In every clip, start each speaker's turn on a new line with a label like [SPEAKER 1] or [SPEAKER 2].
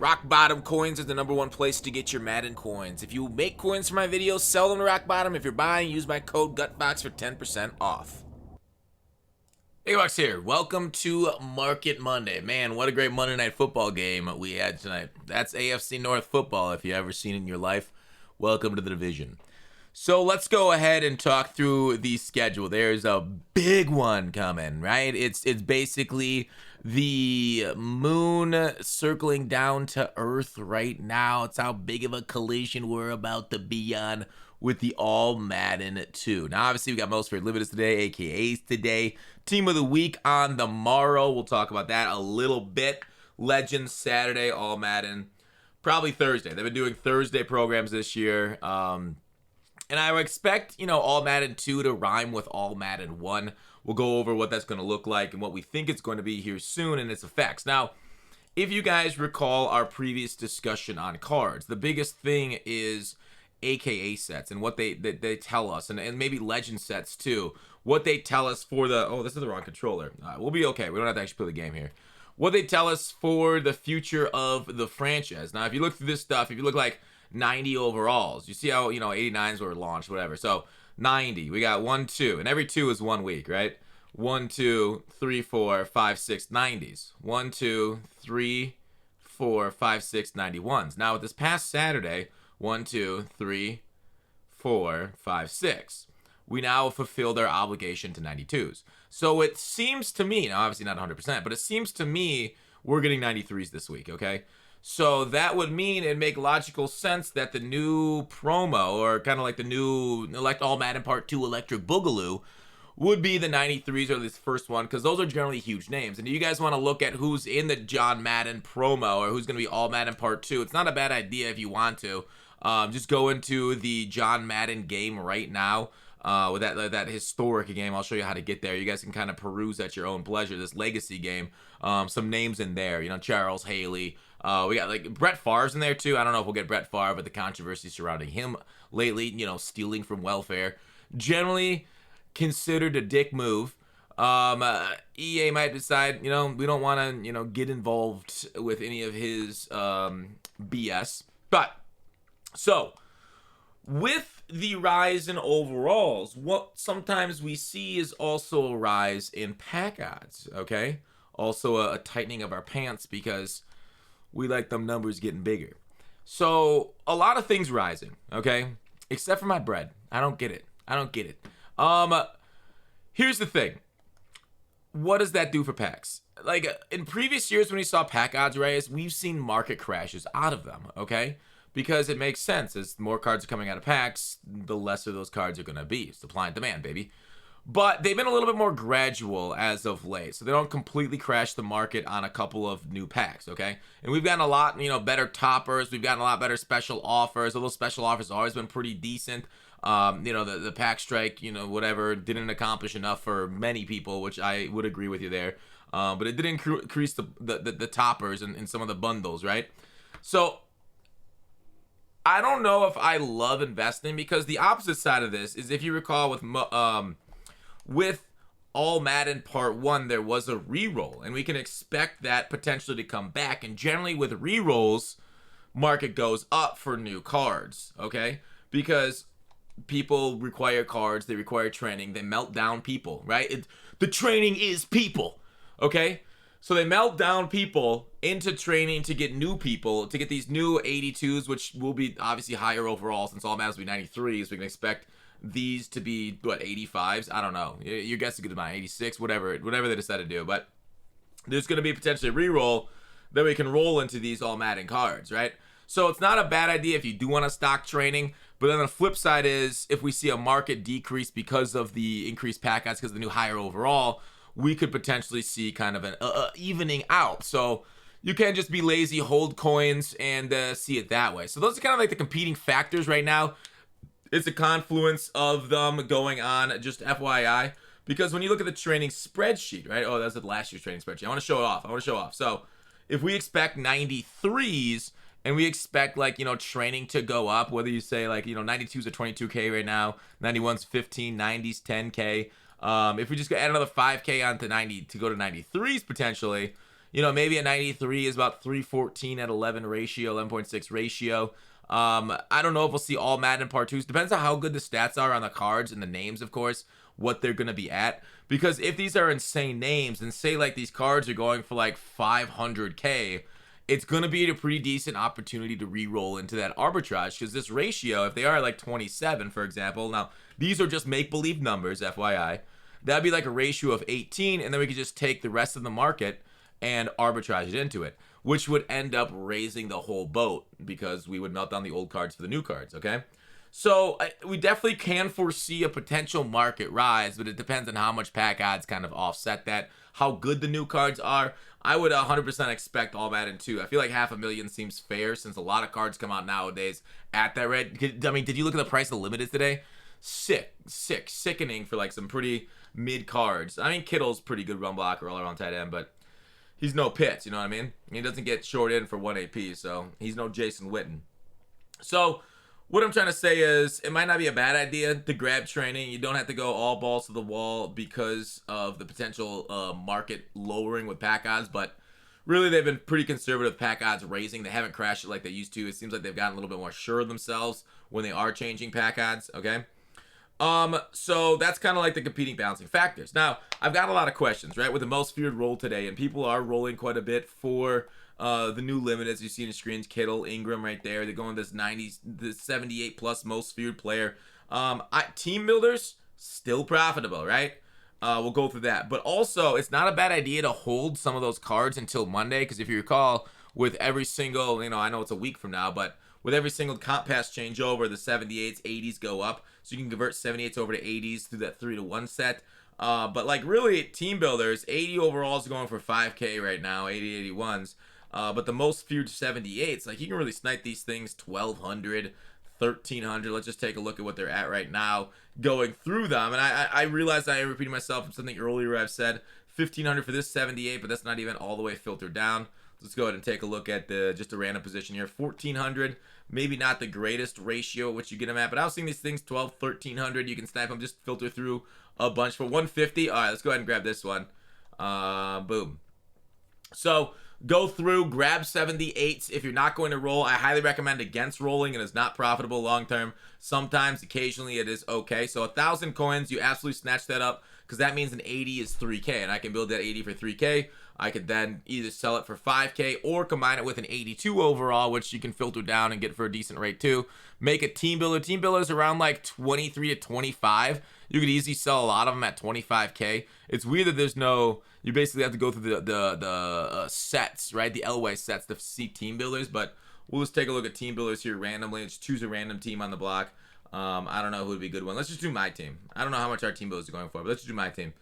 [SPEAKER 1] Rock Bottom Coins is the #1 place to get your Madden coins. If you make coins for my videos, sell them to Rock Bottom. If you're buying, use my code GUTBOX for 10% off. Hey, Box here. Welcome to Market Monday. Man, what a great Monday Night Football game we had tonight. That's AFC North football if you've ever seen it in your life. Welcome to the division. So let's go ahead and talk through the schedule. There's a big one coming, right? It's basically the moon circling down to Earth right now. It's how big of a collision we're about to be on with the All Madden 2. Now, obviously, we got Most Favorite Limiteds today, AKAs today. Team of the Week on the morrow. We'll talk about that a little bit. Legends Saturday, All Madden. Probably Thursday. They've been doing Thursday programs this year. And I would expect, All Madden 2 to rhyme with All Madden 1. We'll go over what that's going to look like and what we think it's going to be here soon and its effects. Now, if you guys recall our previous discussion on cards, the biggest thing is AKA sets and what they tell us, and maybe legend sets too. What they tell us for the... Oh, this is the wrong controller. We'll be okay. We don't have to actually play the game here. What they tell us for the future of the franchise. Now, if you look through this stuff, if you look like 90 overalls, you see how 89s were launched, whatever. So 90, we got 1 2, and every 2 is 1 week, right? 1 2 3 4 5 6 90s, 1 2 3 4 5 6 91s. Now with this past Saturday, 1 2 3 4 5 6, we now fulfilled our obligation to 92s. So it seems to me, now obviously not 100%, but it seems to me we're getting 93s this week, okay? So that would mean it'd make logical sense that the new promo, or kind of like the new All Madden Part 2 Electric Boogaloo, would be the 93s, or this first one, because those are generally huge names. And do you guys want to look at who's in the John Madden promo, or who's going to be All Madden Part 2? It's not a bad idea if you want to. Just go into the John Madden game right now. With that historic game. I'll show you how to get there. You guys can kind of peruse at your own pleasure. This legacy game. Some names in there. Charles Haley. We got like Brett Favre's in there too. I don't know if we'll get Brett Favre, but the controversy surrounding him lately, stealing from welfare, generally considered a dick move. EA might decide, we don't want to, get involved with any of his BS. But so with the rise in overalls, what sometimes we see is also a rise in pack odds. Okay, also a tightening of our pants because we like them numbers getting bigger. So a lot of things rising, okay? Except for my bread. I don't get it. Here's the thing. What does that do for packs? Like in previous years when we saw pack odds rise, we've seen market crashes out of them, okay? Because it makes sense. As more cards are coming out of packs, the lesser those cards are going to be. Supply and demand, baby. But they've been a little bit more gradual as of late, so they don't completely crash the market on a couple of new packs, okay? And we've gotten a lot, better toppers. We've gotten a lot better special offers. Although special offers have always been pretty decent. The pack strike, whatever, didn't accomplish enough for many people, which I would agree with you there. But it did increase the toppers and some of the bundles, right? So I don't know if I love investing, because the opposite side of this is, if you recall with All Madden Part 1, there was a reroll, and we can expect that potentially to come back. And generally with rerolls, market goes up for new cards, okay? Because people require cards, they require training, they melt down people, right? The training is people, okay? So they melt down people into training to get new people, to get these new 82s, which will be obviously higher overall, since All Maddens will be 93s. We can expect these to be, 85s? I don't know. Your guess is good as mine. 86, whatever they decide to do. But there's going to be potentially a reroll that we can roll into these All Madden cards, right? So it's not a bad idea if you do want to stock training. But then the flip side is, if we see a market decrease because of the increased pack odds, because of the new higher overall, we could potentially see kind of an evening out. So you can't just be lazy, hold coins, and see it that way. So those are kind of like the competing factors right now. It's a confluence of them going on, just FYI. Because when you look at the training spreadsheet, right? Oh, that's the last year's training spreadsheet. I want to show it off. So if we expect 93s, and we expect, training to go up, whether you say, 92s are 22K right now, 91s 15, 90s 10K. If we just add another 5K onto 90 to go to 93s potentially, You know, maybe a 93 is about 314 at 11 ratio, 11.6 ratio. I don't know if we'll see all Madden Part 2s. Depends on how good the stats are on the cards and the names, of course, what they're going to be at. Because if these are insane names, and say like these cards are going for like 500K, it's going to be a pretty decent opportunity to re-roll into that arbitrage, because this ratio, if they are like 27, for example, now these are just make-believe numbers, FYI, that'd be like a ratio of 18, and then we could just take the rest of the market and arbitrage it into it, which would end up raising the whole boat, because we would melt down the old cards for the new cards, okay? So we definitely can foresee a potential market rise, but it depends on how much pack odds kind of offset that, how good the new cards are. I would 100% expect all Madden 2. I feel like 500,000 seems fair, since a lot of cards come out nowadays at that rate. I mean, did you look at the price of the limiteds today? Sickening for like some pretty mid cards. I mean, Kittle's pretty good run blocker all around tight end, but he's no Pitts, you know what I mean? He doesn't get short in for 1 AP, so he's no Jason Witten. So what I'm trying to say is, it might not be a bad idea to grab training. You don't have to go all balls to the wall because of the potential market lowering with pack odds, but really they've been pretty conservative pack odds raising. They haven't crashed it like they used to. It seems like they've gotten a little bit more sure of themselves when they are changing pack odds, okay? So that's kind of like the competing balancing factors. Now, I've got a lot of questions, right, with the most feared roll today, and people are rolling quite a bit for the new limit, as you see in the screens. Kittle, Ingram right there. They're going this 90, this 78 plus most feared player. Team builders, still profitable, right? We'll go through that. But also, it's not a bad idea to hold some of those cards until Monday, because if you recall, with every single, you know, I know it's a week from now, but with every single comp pass changeover, the 78s, 80s go up. So you can convert 78s over to 80s through that 3-to-1 set. But like really, team builders, 80 overall is going for 5K right now, 80, 81s. But the most feared 78s, like you can really snipe these things 1,200, 1,300. Let's just take a look at what they're at right now, going through them. And I realized I repeated myself from something earlier I've said. 1,500 for this 78, but that's not even all the way filtered down. Let's go ahead and take a look at just a random position here. 1,400, maybe not the greatest ratio at which you get them at, but I was seeing these things 12, 1,300. You can snipe them, just filter through a bunch for 150. All right, let's go ahead and grab this one. Boom. So go through, grab 78s. If you're not going to roll, I highly recommend against rolling. It is not profitable long term. Sometimes, occasionally, it is okay. So 1,000 coins, you absolutely snatch that up, because that means an 80 is 3K, and I can build that 80 for 3K. I could then either sell it for 5K or combine it with an 82 overall, which you can filter down and get for a decent rate too. Make a team builder. Team builders around like 23 to 25. You could easily sell a lot of them at 25K. It's weird that there's no, you basically have to go through the sets, right? The Elway sets to see team builders, but we'll just take a look at team builders here randomly. Let's choose a random team on the block. I don't know who would be a good one. Let's just do my team. I don't know how much our team builders are going for, but let's just do my team.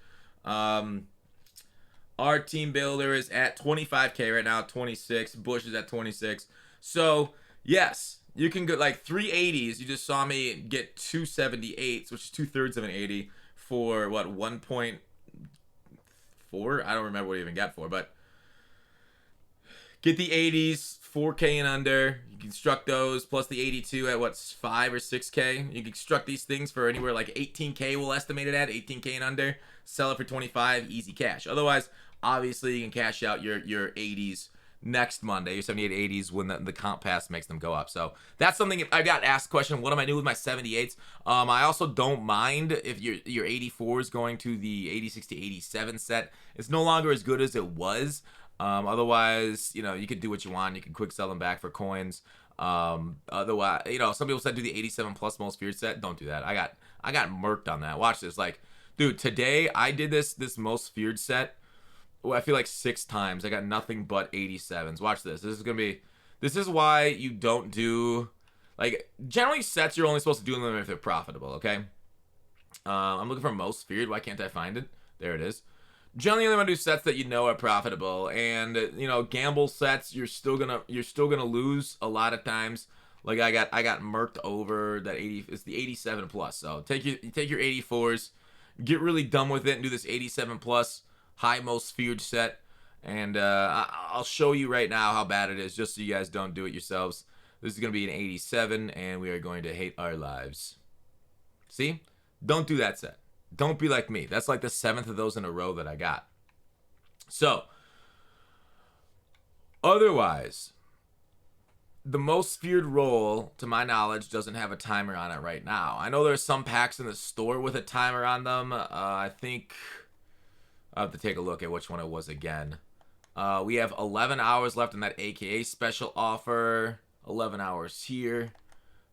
[SPEAKER 1] Our team builder is at 25K right now, 26. Bush is at 26. So, yes, you can get like 3 80s. You just saw me get 2 78s, which is 2/3 of an 80 for, what, 1.4? I don't remember what I even got for, but get the 80s, 4K and under. You can construct those, plus the 82 at, what, 5 or 6K. You can construct these things for anywhere like 18K, we'll estimate it at, 18K and under. Sell it for 25, easy cash. Otherwise, obviously, you can cash out your 80s next Monday, your 78 80s, when the comp pass makes them go up. So that's something. I got asked the question, what am I doing with my 78s? I also don't mind if your 84 is going to the 86 to 87 set. It's no longer as good as it was. Otherwise, you know, you could do what you want. You can quick sell them back for coins. Otherwise, you know, some people said do the 87 plus most feared set. Don't do that. I got murked on that. Watch this. Like, dude, today I did this most feared set. Oh, I feel like 6 times. I got nothing but 87s. Watch this. This is why you don't do, like, generally sets you're only supposed to do them if they're profitable, okay? I'm looking for most feared. Why can't I find it? There it is. Generally, you only want to do sets that you know are profitable, and you know, gamble sets you're still gonna lose a lot of times. Like I got murked over that 80. It's the 87 plus. So take your 84s, get really dumb with it, and do this 87 plus high most feared set. And I'll show you right now how bad it is, just so you guys don't do it yourselves. This is gonna be an 87, and we are going to hate our lives. See? Don't do that set. Don't be like me. That's like the 7th of those in a row that I got. So, Otherwise, the most feared role, to my knowledge, doesn't have a timer on it right now. I know there's some packs in the store with a timer on them. I think I'll have to take a look at which one it was again. We have 11 hours left in that AKA special offer. 11 hours here.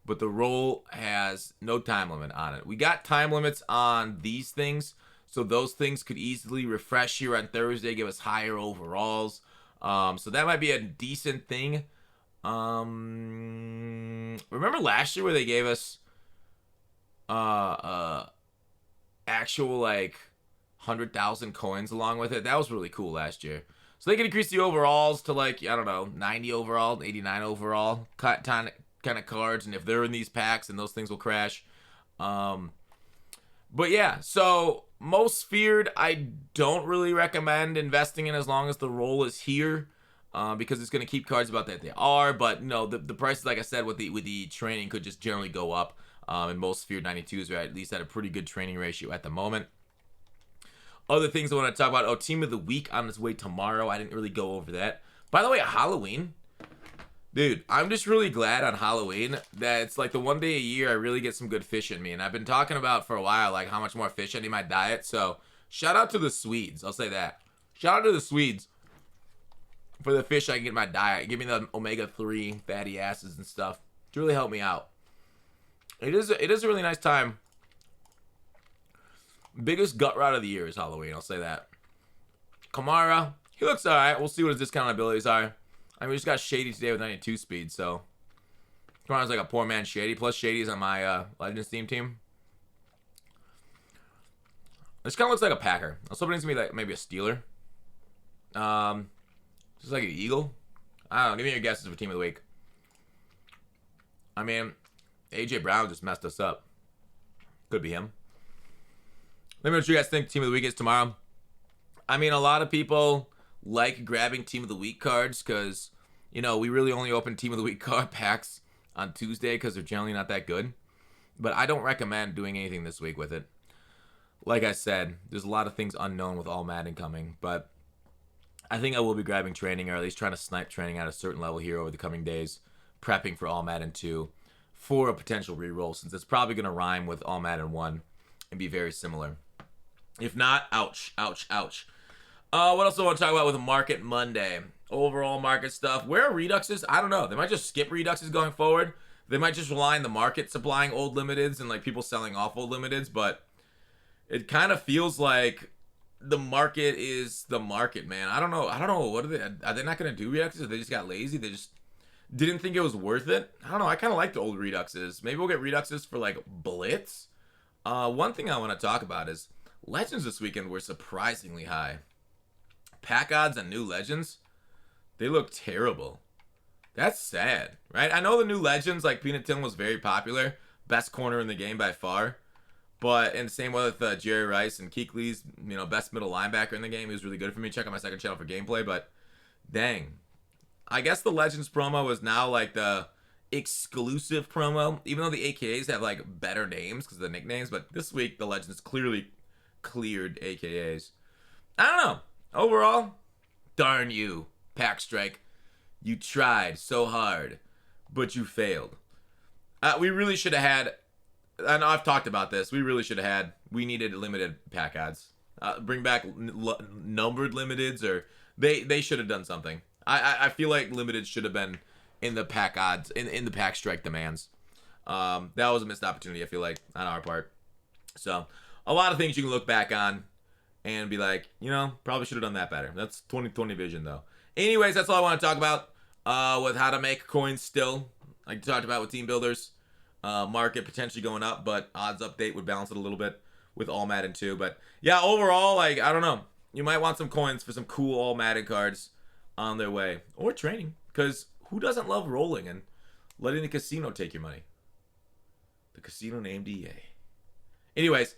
[SPEAKER 1] But the role has no time limit on it. We got time limits on these things, so those things could easily refresh here on Thursday, give us higher overalls. So that might be a decent thing. Remember last year where they gave us actual like 100,000 coins along with it? That was really cool last year. So they can increase the overalls to like, I don't know, 90 overall, 89 overall kind of cards, and if they're in these packs, then those things will crash. But yeah, so most feared, I don't really recommend investing in as long as the roll is here, because it's going to keep cards about that they are. But no, the prices, like I said, with the training could just generally go up. And most feared 92s are at least at a pretty good training ratio at the moment. Other things I want to talk about. Oh, Team of the Week on its way tomorrow. I didn't really go over that. By the way, Halloween. Dude, I'm just really glad on Halloween that it's like the one day a year I really get some good fish in me. And I've been talking about for a while like how much more fish I need in my diet. So shout out to the Swedes. I'll say that. Shout out to the Swedes for the fish I can get in my diet. Give me the omega-3 fatty acids and stuff. It's really helped me out. It is a really nice time. Biggest gut rot of the year is Halloween. I'll say that. Kamara, he looks alright. We'll see what his discount abilities are. I mean, we just got Shady today with 92 speed, so Kamara's like a poor man Shady. Plus Shady's on my Legends team. This kind of looks like a Packer. I was hoping it's gonna be like maybe a Steeler. Just like an Eagle. I don't know. Give me your guesses for Team of the Week. I mean, AJ Brown just messed us up. Could be him. Let me know what you guys think Team of the Week is tomorrow. I mean, a lot of people like grabbing Team of the Week cards because, you know, we really only open Team of the Week card packs on Tuesday because they're generally not that good. But I don't recommend doing anything this week with it. Like I said, there's a lot of things unknown with All Madden coming, but I think I will be grabbing training, or at least trying to snipe training at a certain level here over the coming days, prepping for All Madden 2 for a potential reroll, since it's probably going to rhyme with All Madden 1 and be very similar. If not, ouch, ouch, ouch. What else do I want to talk about with Market Monday? Overall market stuff. Where are Reduxes? I don't know. They might just skip Reduxes going forward. They might just rely on the market supplying old limiteds and like people selling off old limiteds, but it kind of feels like the market is the market, man. I don't know. What are they not going to do Reduxes? Or they just got lazy? They just didn't think it was worth it? I don't know. I kind of like the old Reduxes. Maybe we'll get Reduxes for like Blitz. One thing I want to talk about is Legends this weekend were surprisingly high. Pack odds on new Legends, they look terrible. That's sad, right? I know the new Legends, like Peanut Tim was very popular. Best corner in the game by far. But, and the same with Jerry Rice and Kuechly's, you know, best middle linebacker in the game. He was really good for me. Check out my second channel for gameplay. But, dang. I guess the Legends promo is now like the exclusive promo. Even though the AKAs have like better names because of the nicknames. But this week, the Legends clearly cleared AKAs. I don't know. Overall, darn you, Pack Strike. You tried so hard, but you failed. We really should have had, I know I've talked about this, we needed limited pack odds. Bring back numbered limiteds, or they should have done something. I feel like limited should have been in the pack odds, in the Pack Strike demands. That was a missed opportunity, I feel like, on our part. So, a lot of things you can look back on and be like, you know, probably should have done that better. That's 2020 vision, though. Anyways, that's all I want to talk about with how to make coins still. Like I talked about with team builders. Market potentially going up, but odds update would balance it a little bit with All Madden 2. But, yeah, overall, like, I don't know. You might want some coins for some cool All Madden cards on their way. Or training. Because who doesn't love rolling and letting the casino take your money? The casino named EA. Anyways,